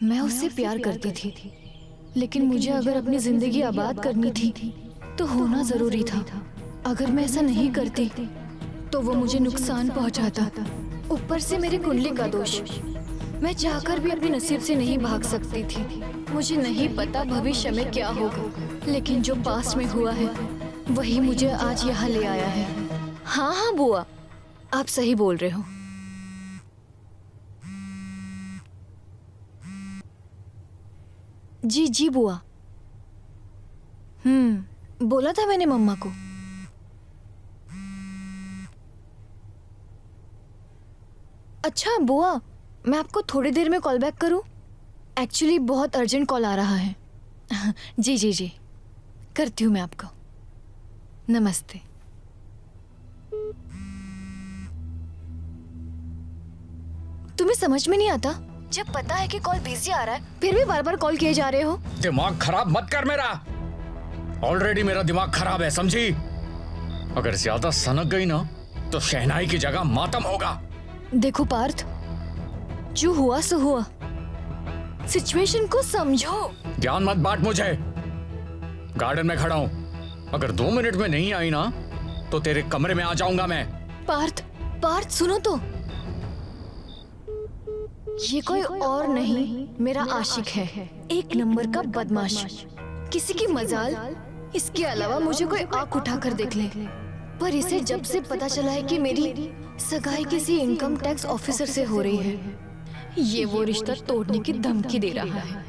मैं उससे प्यार करती थी, लेकिन मुझे अगर अपनी जिंदगी आबाद करनी थी तो होना जरूरी था। अगर मैं ऐसा नहीं करती तो वो मुझे नुकसान पहुंचाता। ऊपर से मेरी कुंडली का दोष। मैं चाहकर भी अपने नसीब से नहीं भाग सकती थी। मुझे नहीं पता भविष्य में क्या होगा, लेकिन जो पास्ट में हुआ है वही मुझे आज यहाँ ले आया है। हाँ हाँ बुआ, आप सही बोल रहे हो। जी जी बुआ। बोला था मैंने मम्मा को। अच्छा बुआ, मैं आपको थोड़ी देर में कॉल बैक करूं? एक्चुअली बहुत अर्जेंट कॉल आ रहा है। जी जी जी, करती हूँ मैं आपको। नमस्ते। तुम्हें समझ में नहीं आता? जब पता है कि कॉल बिजी आ रहा है फिर भी बार बार कॉल किए जा रहे हो। दिमाग खराब मत कर मेरा। ऑलरेडी मेरा दिमाग खराब है, समझी? अगर ज्यादा सनक गई ना तो शहनाई की जगह मातम होगा। देखो पार्थ, जो हुआ सो हुआ। सिचुएशन को समझो। ज्ञान मत बांट मुझे। गार्डन में खड़ा हूं, अगर 2 मिनट में नहीं आई ना तो तेरे कमरे में आ जाऊंगा मैं। पार्थ, पार्थ सुनो तो। ये कोई और नहीं, मेरा आशिक है, एक नंबर का बदमाश। किसी की मजाल, इसके अलावा मुझे कोई आंख उठाकर देख ले। पर इसे जब से पता चला है कि मेरी सगाई किसी इनकम टैक्स ऑफिसर से हो रही है, ये वो रिश्ता तोड़ने की धमकी दे रहा है।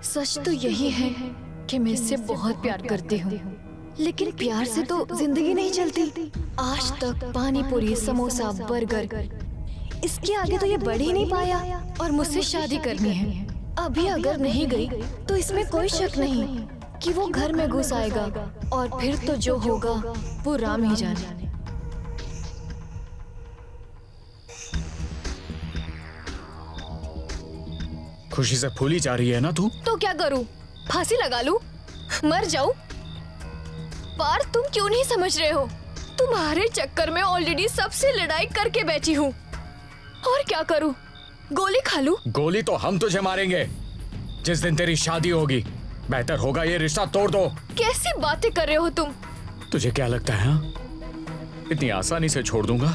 सच तो यही है कि मैं इससे बहुत प्यार करती हूँ, लेकिन प्यार से तो जिंदगी नहीं चलती। आज तक पानी पूरी, समोसा, बर्गर, इसके आगे तो ये बढ़ ही नहीं पाया और मुझसे शादी करनी है। अभी अगर नहीं गई तो इसमें कोई शक नहीं कि वो घर में घुस आएगा और फिर तो जो होगा वो राम ही जाने। खुशी से फूली जा रही है ना तू? तो क्या करूं? फांसी लगा लूं? मर जाऊं? पार्थ, तुम क्यों नहीं समझ रहे हो? तुम्हारे चक्कर में ऑलरेडी सबसे लड़ाई करके बैठी हूँ। और क्या करूं? गोली खा लूं? गोली तो हम तुझे मारेंगे जिस दिन तेरी शादी होगी। बेहतर होगा ये रिश्ता तोड़ दो। कैसी बातें कर रहे हो तुम? तुझे क्या लगता है हाँ? इतनी आसानी से छोड़ दूंगा?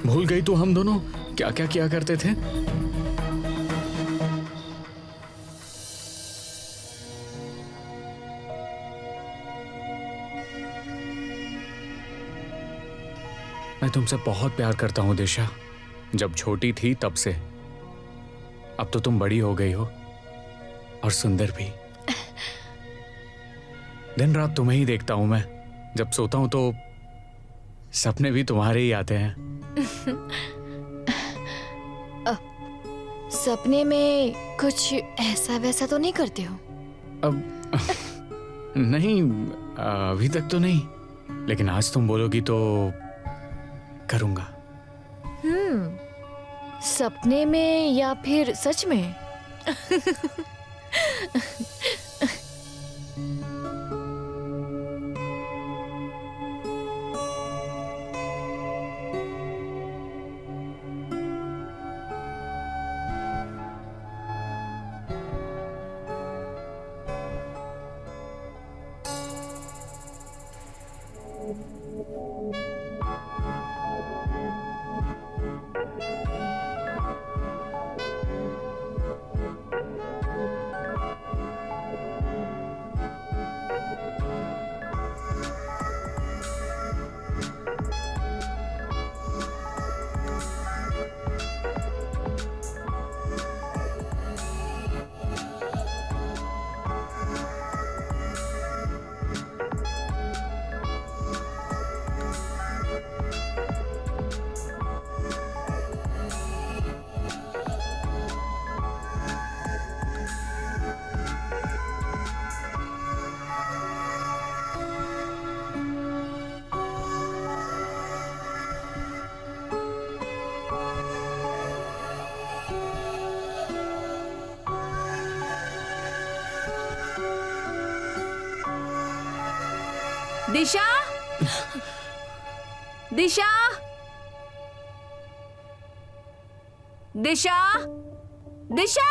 भूल गई तू हम दोनों क्या क्या किया करते थे? मैं तुमसे बहुत प्यार करता हूं दिशा, जब छोटी थी तब से। अब तो तुम बड़ी हो गई हो और सुंदर भी। दिन रात तुम्हें ही देखता हूं मैं। जब सोता हूं तो सपने भी तुम्हारे ही आते हैं। सपने में कुछ ऐसा वैसा तो नहीं करते हो? अब नहीं, अभी तक तो नहीं, लेकिन आज तुम बोलोगी तो करूंगा। सपने में या फिर सच में? दिशा, दिशा, दिशा, दिशा,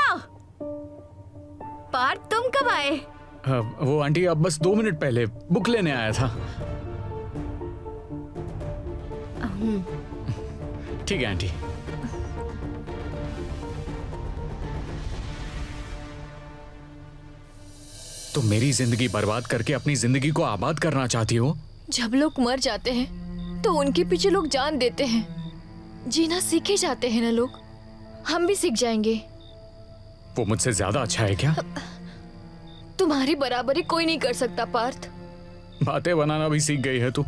पार्थ, तुम कब आए? वो आंटी अब बस 2 मिनट पहले बुक लेने आया था। ठीक है आंटी। तुम मेरी जिंदगी बर्बाद करके अपनी जिंदगी को आबाद करना चाहती हो? जब लोग मर जाते हैं तो उनके पीछे लोग जान देते हैं। जीना सीखे जाते हैं ना लोग, हम भी सीख जाएंगे। वो मुझसे ज्यादा अच्छा है क्या? तुम्हारी बराबरी कोई नहीं कर सकता पार्थ। बातें बनाना भी सीख गई है तू।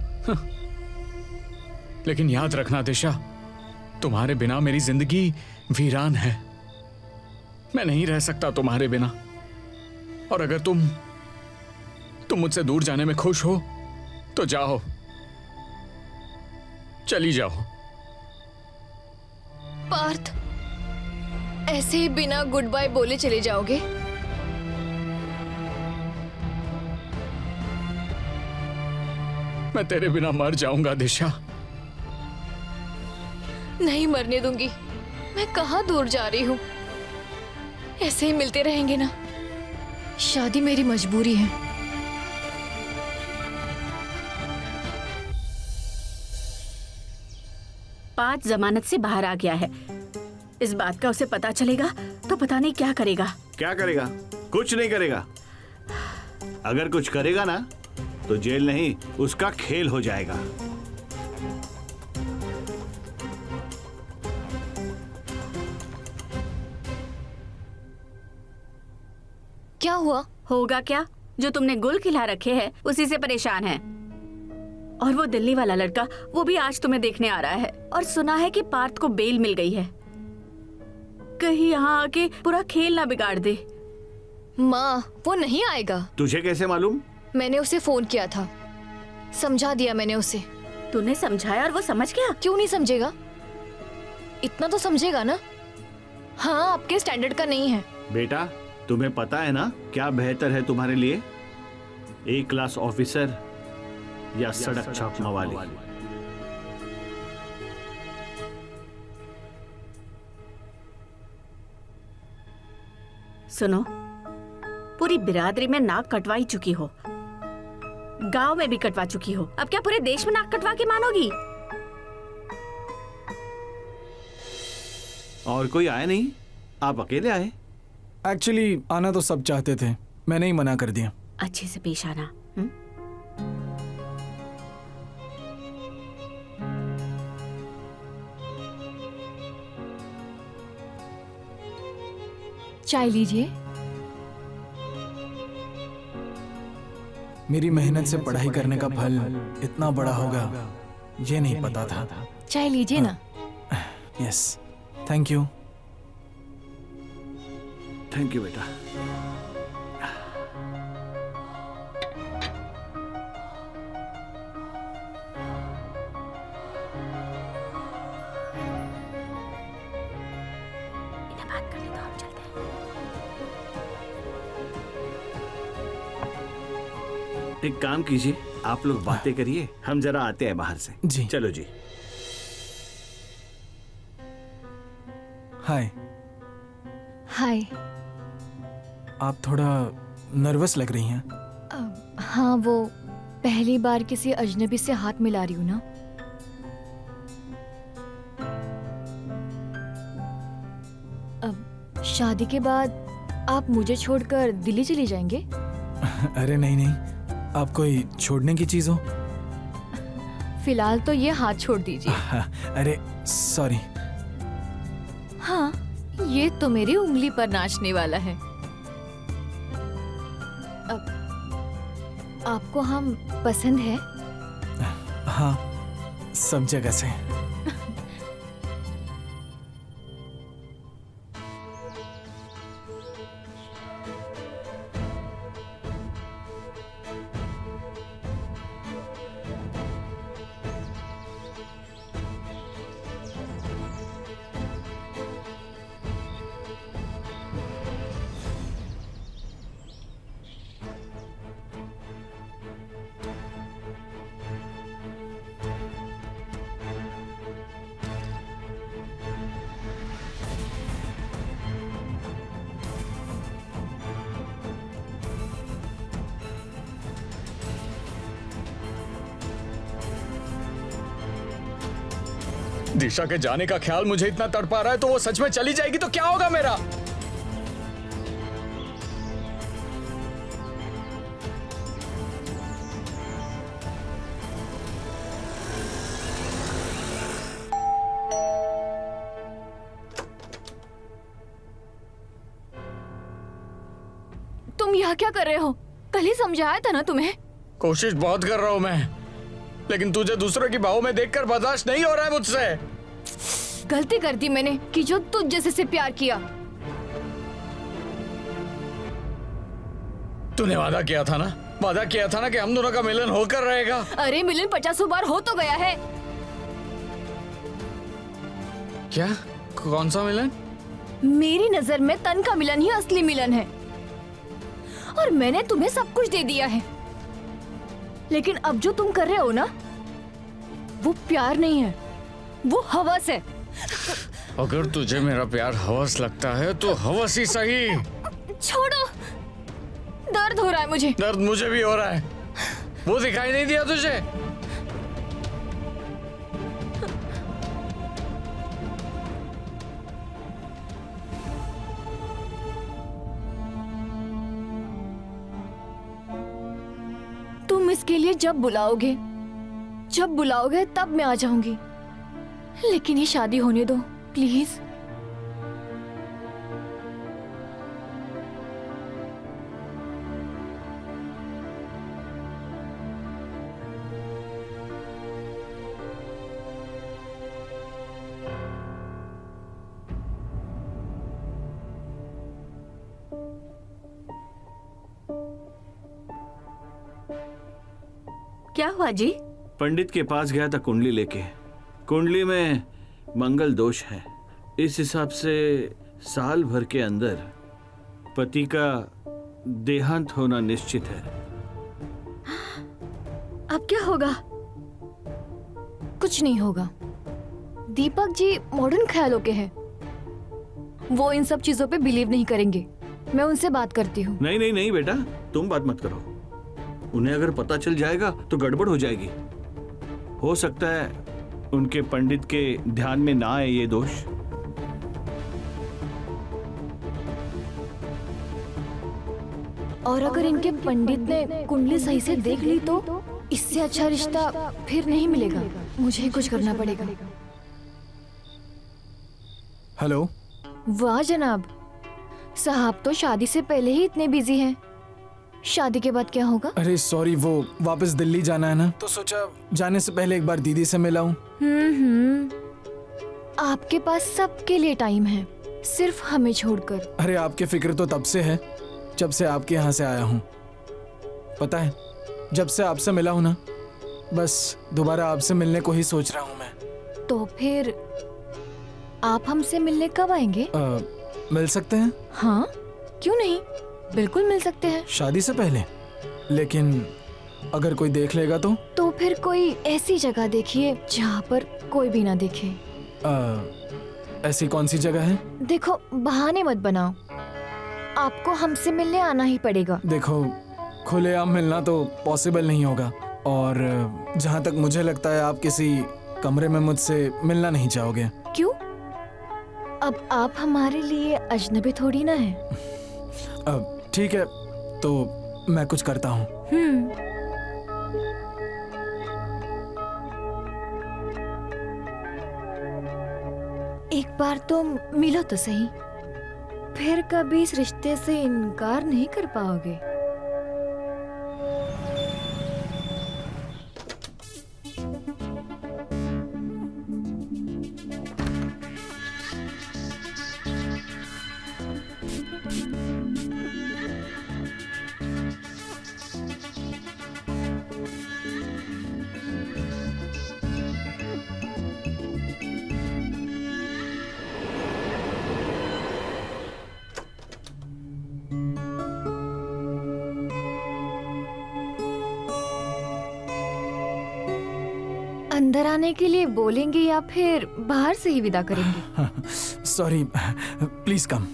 लेकिन याद रखना दिशा, तुम्हारे बिना मेरी जिंदगी वीरान है। मैं नहीं रह सकता तुम्हारे बिना। और अगर तुम मुझसे दूर जाने में खुश हो तो जाओ, चली जाओ। पार्थ, ऐसे ही बिना गुड बाय बोले चले जाओगे? मैं तेरे बिना मर जाऊंगा दिशा। नहीं मरने दूंगी। मैं कहाँ दूर जा रही हूँ, ऐसे ही मिलते रहेंगे ना। शादी मेरी मजबूरी है। पार्थ जमानत से बाहर आ गया है। इस बात का उसे पता चलेगा तो पता नहीं क्या करेगा। क्या करेगा? कुछ नहीं करेगा। अगर कुछ करेगा ना तो जेल नहीं, उसका खेल हो जाएगा। क्या हुआ? होगा क्या? जो तुमने गुल खिला रखे हैं उसी से परेशान है। और वो दिल्ली वाला लड़का, वो भी आज तुम्हें देखने आ रहा है। और सुना है कि पार्थ को बेल मिल गई है। कहीं यहाँ आके पूरा खेल ना बिगाड़ दे। माँ, वो नहीं आएगा। तुझे कैसे मालूम? मैंने उसे फोन किया था, समझा दिया मैंने उसे। तूने समझाया और वो समझ गया? क्यों नहीं समझेगा? इतना तो समझेगा ना। हाँ, आपके स्टैंडर्ड का नहीं है। बेटा, तुम्हें पता है ना क्या बेहतर है तुम्हारे लिए? A क्लास ऑफिसर या सड़क छापने वाली? सुनो, पूरी बिरादरी में नाक कटवा ही चुकी हो, गांव में भी कटवा चुकी हो। अब क्या पूरे देश में नाक कटवा के मानोगी? और कोई आया नहीं? आप अकेले आए? एक्चुअली आना तो सब चाहते थे, मैंने ही मना कर दिया। अच्छे से पेश आना। चाय लीजिए। मेरी मेहनत से पढ़ाई करने का फल इतना बड़ा होगा ये नहीं पता था। चाय लीजिए ना। Yes, thank you. Thank you बेटा। बात करने दो, हम चलते हैं। एक काम कीजिए, आप लोग बातें करिए, हम जरा आते हैं बाहर से। जी। चलो जी। हाय। हाय। आप थोड़ा नर्वस लग रही हैं। हाँ, वो पहली बार किसी अजनबी से हाथ मिला रही हूँ ना। अब शादी के बाद आप मुझे छोड़कर दिल्ली चली जाएंगे? अरे नहीं नहीं, आप कोई छोड़ने की चीज हो? फिलहाल तो ये हाथ छोड़ दीजिए। अरे सॉरी। हाँ, ये तो मेरी उंगली पर नाचने वाला है। अब आपको हम पसंद है? हाँ, सब जगह से। दिशा के जाने का ख्याल मुझे इतना तड़पा रहा है, तो वो सच में चली जाएगी तो क्या होगा मेरा? तुम यहाँ क्या कर रहे हो? कल ही समझाया था ना तुम्हें। कोशिश बहुत कर रहा हूं मैं, लेकिन तुझे दूसरों की बाहों में देखकर बर्दाश्त नहीं हो रहा है मुझसे। गलती कर दी मैंने कि जो तुझ जैसे से प्यार किया। तूने वादा किया था ना कि हम दोनों का मिलन होकर रहेगा। अरे मिलन 50 बार हो तो गया है। क्या? कौन सा मिलन? मेरी नजर में तन का मिलन ही असली मिलन है, और मैंने तुम्हें सब कुछ दे दिया है। लेकिन अब जो तुम कर रहे हो ना, वो प्यार नहीं है, वो हवस है। अगर तुझे मेरा प्यार हवस लगता है तो हवस ही सही। छोड़ो, दर्द हो रहा है मुझे। दर्द मुझे भी हो रहा है। वो दिखाई नहीं दिया तुझे? तुम इसके लिए जब बुलाओगे तब मैं आ जाऊंगी। लेकिन ये शादी होने दो प्लीज। क्या हुआ जी? पंडित के पास गया था कुंडली लेके। कुंडली में मंगल दोष है। इस हिसाब से साल भर के अंदर पति का देहांत होना निश्चित है। अब क्या होगा? कुछ नहीं होगा। दीपक जी मॉडर्न ख्यालों के हैं, वो इन सब चीजों पे बिलीव नहीं करेंगे। मैं उनसे बात करती हूँ। नहीं नहीं नहीं बेटा, तुम बात मत करो। उन्हें अगर पता चल जाएगा तो गड़बड़ हो जाएगी। हो सकता है उनके पंडित के ध्यान में ना आए ये दोष। और अगर इनके पंडित ने कुंडली सही से देख ली तो इससे अच्छा रिश्ता फिर नहीं मिलेगा। मुझे ही कुछ करना पड़ेगा। हेलो। वाह जनाब, साहब तो शादी से पहले ही इतने बिजी हैं। शादी के बाद क्या होगा? अरे सॉरी, वो वापस दिल्ली जाना है ना, तो सोचा जाने से पहले एक बार दीदी से मिला हूँ। आपके पास सबके लिए टाइम है, सिर्फ हमें छोड़कर। अरे आपके फिक्र तो तब से है जब से आपके यहाँ से आया हूँ। पता है, जब से आपसे मिला हूँ ना, बस दोबारा आपसे मिलने को ही सोच रहा हूँ मैं। तो फिर आप हमसे मिलने कब आएंगे? मिल सकते हैं? हाँ, क्यों नहीं, बिल्कुल मिल सकते हैं। शादी से पहले? लेकिन अगर कोई देख लेगा तो फिर कोई ऐसी जगह देखिए जहाँ पर कोई भी ना देखे। ऐसी कौन सी जगह है? देखो, बहाने मत बनाओ, आपको हमसे मिलने आना ही पड़ेगा। देखो, खुलेआम मिलना तो पॉसिबल नहीं होगा, और जहाँ तक मुझे लगता है आप किसी कमरे में मुझसे मिलना नहीं चाहोगे। क्यों? अब आप हमारे लिए अजनबी थोड़ी ना है। ठीक है, तो मैं कुछ करता हूँ। एक बार तो मिलो तो सही, फिर कभी इस रिश्ते से इनकार नहीं कर पाओगे। अंदर आने के लिए बोलेंगे या फिर बाहर से ही विदा करेंगे? Sorry, please come.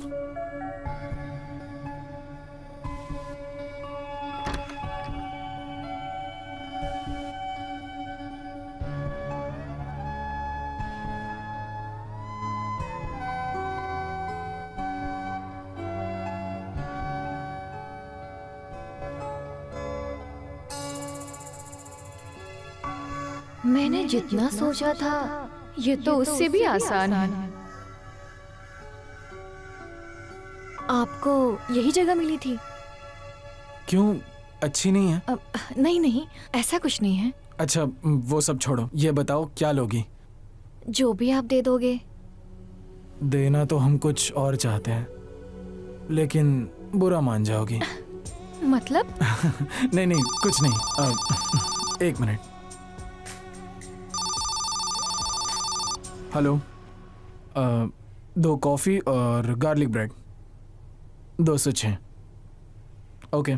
मैंने जितना सोचा था ये तो उससे भी आसान है। आपको यही जगह मिली थी? क्यों, अच्छी नहीं है? नहीं नहीं, ऐसा कुछ नहीं है। अच्छा वो सब छोड़ो, ये बताओ क्या लोगी? जो भी आप दे दोगे। देना तो हम कुछ और चाहते हैं, लेकिन बुरा मान जाओगी। मतलब? नहीं नहीं, कुछ नहीं। एक मिनट। हेलो, 2 कॉफ़ी और गार्लिक ब्रेड, 206। ओके।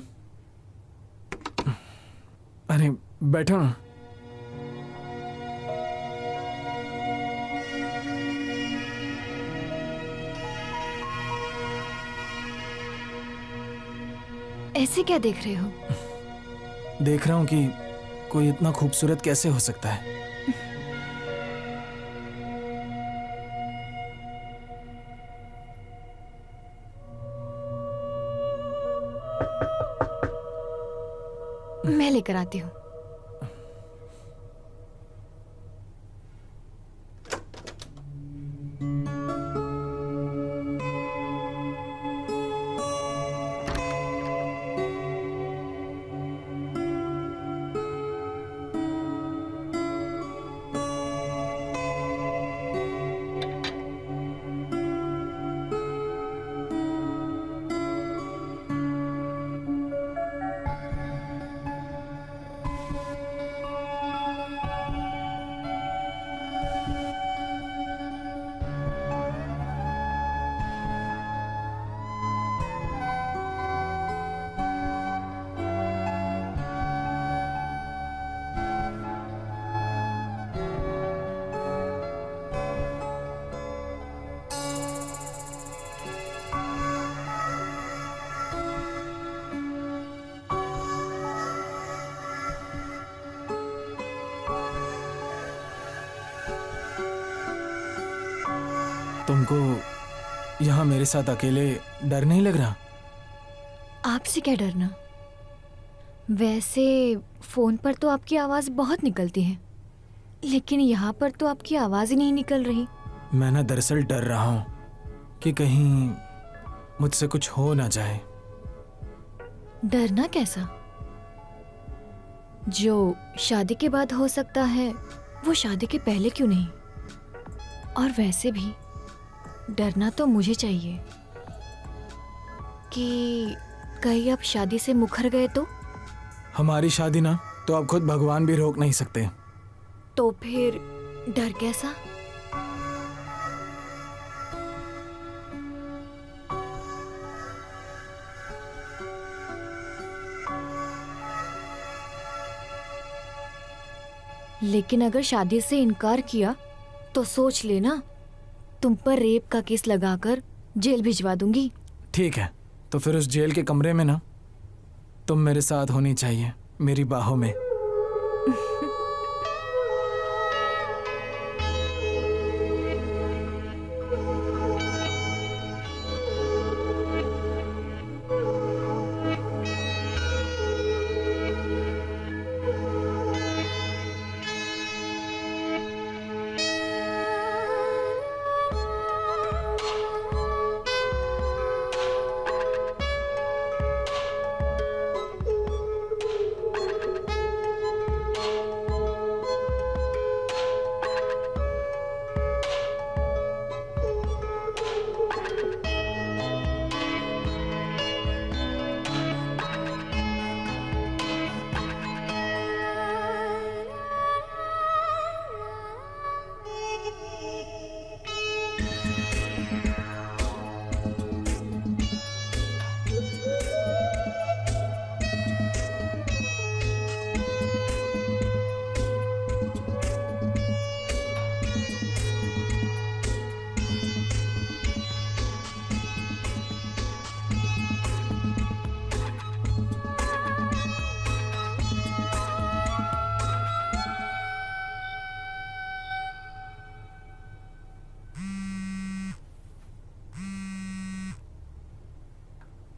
अरे बैठो ना। ऐसे क्या देख रहे हो? देख रहा हूँ कि कोई इतना खूबसूरत कैसे हो सकता है। मैं लेकर आती हूँ। तुमको यहाँ मेरे साथ अकेले डर नहीं लग रहा? आपसे क्या डरना? वैसे फोन पर तो आपकी आवाज बहुत निकलती है, लेकिन यहाँ पर तो आपकी आवाज ही नहीं निकल रही। मैं ना दरअसल डर रहा हूँ कि कहीं मुझसे कुछ हो ना जाए। डरना कैसा? जो शादी के बाद हो सकता है वो शादी के पहले क्यों नहीं? और वैसे भी डरना तो मुझे चाहिए कि कहीं आप शादी से मुकर गए तो? हमारी शादी ना तो आप खुद भगवान भी रोक नहीं सकते। तो फिर डर कैसा? लेकिन अगर शादी से इनकार किया तो सोच लेना, तुम पर रेप का केस लगाकर जेल भिजवा दूंगी। ठीक है, तो फिर उस जेल के कमरे में ना तुम मेरे साथ होनी चाहिए, मेरी बाहों में।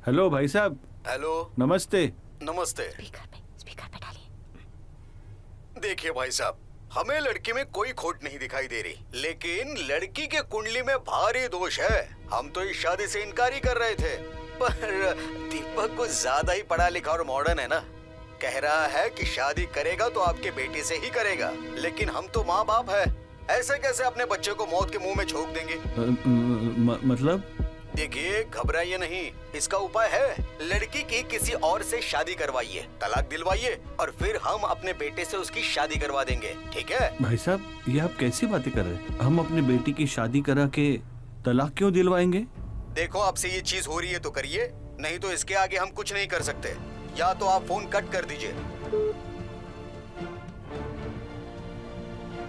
हेलो भाई साहब। हेलो। नमस्ते। नमस्ते। स्पीकर पे डालिए। देखिए भाई साहब, हमें लड़की में कोई खोट नहीं दिखाई दे रही, लेकिन लड़की के कुंडली में भारी दोष है। हम तो इस शादी से इनकार ही कर रहे थे, पर दीपक कुछ ज्यादा ही पढ़ा लिखा और मॉडर्न है ना। कह रहा है कि शादी करेगा तो आपके बेटे से ही करेगा, लेकिन हम तो माँ बाप है, ऐसे कैसे अपने बच्चे को मौत के मुंह में झोंक देंगे। मतलब? देखिए, घबराइए नहीं, इसका उपाय है। लड़की की किसी और से शादी करवाइए, तलाक दिलवाइए और फिर हम अपने बेटे से उसकी शादी करवा देंगे, ठीक है? भाई साहब, ये आप कैसी बातें कर रहे हैं? हम अपनी बेटी की शादी करा के तलाक क्यों दिलवाएंगे? देखो, आपसे ये चीज हो रही है तो करिए, नहीं तो इसके आगे हम कुछ नहीं कर सकते। या तो आप फोन कट कर दीजिए।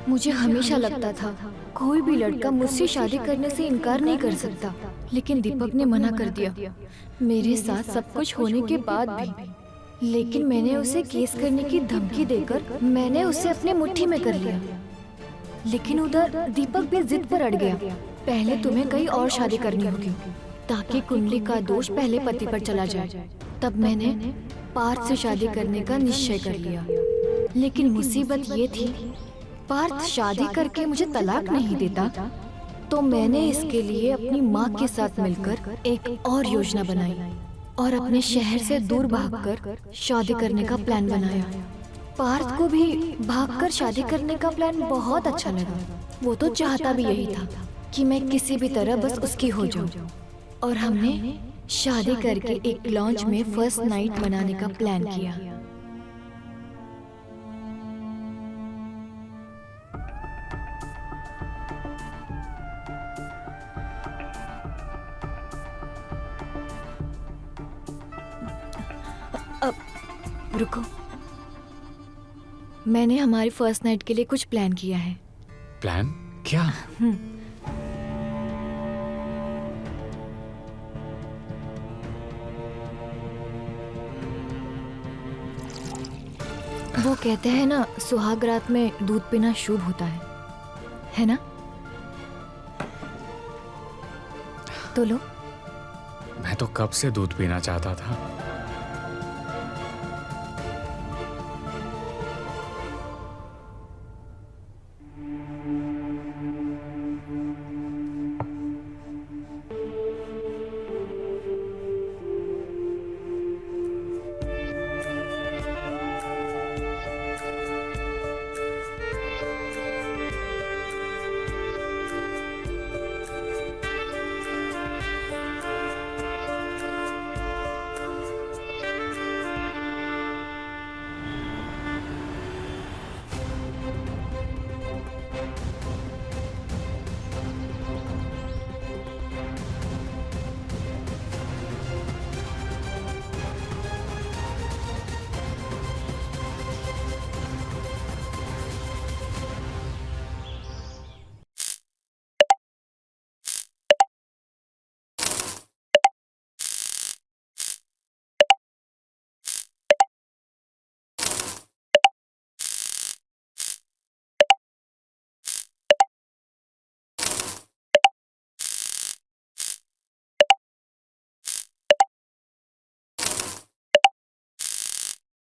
मुझे हमेशा लगता था कोई भी लड़का मुझसे शादी करने से इनकार नहीं कर सकता, लेकिन दीपक ने मना कर दिया, मेरे साथ सब कुछ होने के बाद भी। लेकिन मैंने उसे केस करने की धमकी देकर मैंने उसे अपने मुट्ठी में कर लिया। लेकिन उधर दीपक भी जिद पर अड़ गया, पहले तुम्हें कहीं और शादी करनी होगी ताकि कुंडली का दोष पहले पति पर चला जाए। तब मैंने पार्थ से शादी करने का निश्चय कर लिया। लेकिन मुसीबत ये थी, पार्थ शादी करके मुझे तलाक नहीं देता, तो मैंने इसके लिए अपनी माँ के साथ मिलकर एक और योजना बनाई और अपने शहर से दूर भागकर शादी करने का प्लान बनाया। पार्थ को भी भागकर शादी करने का प्लान बहुत अच्छा लगा। वो तो चाहता भी यही था कि मैं किसी भी तरह बस उसकी हो जाऊं। और हमने शादी करके एक लॉन्च में फर्स्ट नाइट मनाने का प्लान किया। अब रुको, मैंने हमारी फर्स्ट नाइट के लिए कुछ प्लान किया है। प्लान क्या? वो कहते हैं ना, सुहाग रात में दूध पीना शुभ होता है ना? तो लो। मैं तो कब से दूध पीना चाहता था।